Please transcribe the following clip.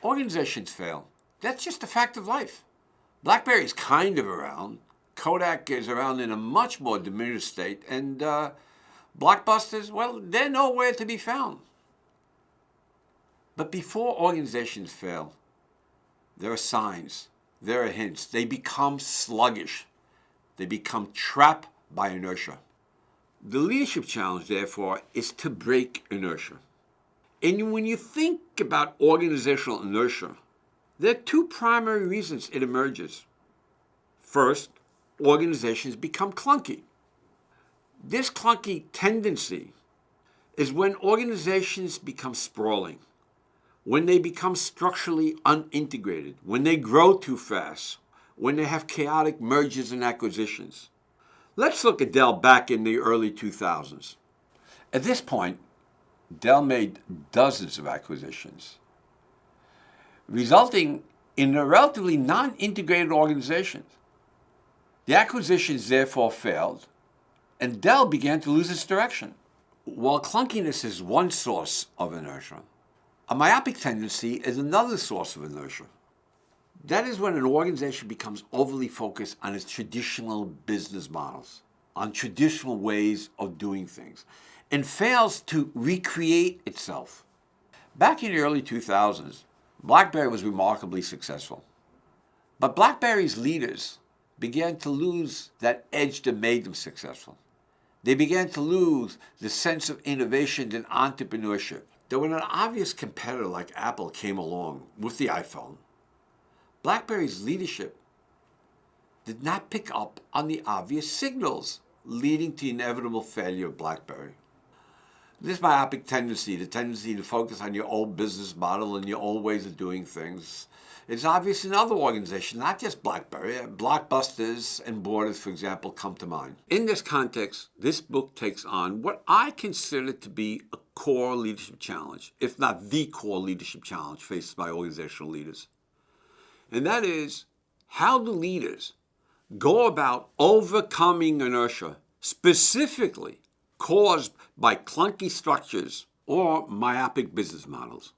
Organizations fail. That's just a fact of life. BlackBerry's kind of around. Kodak is around in a much more diminished state. And Blockbusters, well, they're nowhere to be found. But before organizations fail, there are signs, there are hints. They become sluggish. They become trapped by inertia. The leadership challenge, therefore, is to break inertia. And when you think about organizational inertia, there are two primary reasons it emerges. First, organizations become clunky. This clunky tendency is when organizations become sprawling, when they become structurally unintegrated, when they grow too fast, when they have chaotic mergers and acquisitions. Let's look at Dell back in the early 2000s. At this point, Dell made dozens of acquisitions, resulting in a relatively non-integrated organization. The acquisitions therefore failed, and Dell began to lose its direction. While clunkiness is one source of inertia, a myopic tendency is another source of inertia. That is when an organization becomes overly focused on its traditional business models, on traditional ways of doing things, and fails to recreate itself. Back in the early 2000s, BlackBerry was remarkably successful. But BlackBerry's leaders began to lose that edge that made them successful. They began to lose the sense of innovation and entrepreneurship. That when an obvious competitor like Apple came along with the iPhone, BlackBerry's leadership did not pick up on the obvious signals, leading to the inevitable failure of BlackBerry. This myopic tendency, the tendency to focus on your old business model and your old ways of doing things, is obvious in other organizations, not just BlackBerry. Blockbusters and Borders, for example, come to mind. In this context, this book takes on what I consider to be a core leadership challenge, if not the core leadership challenge faced by organizational leaders. And that is, how do leaders go about overcoming inertia, specifically caused by clunky structures or myopic business models?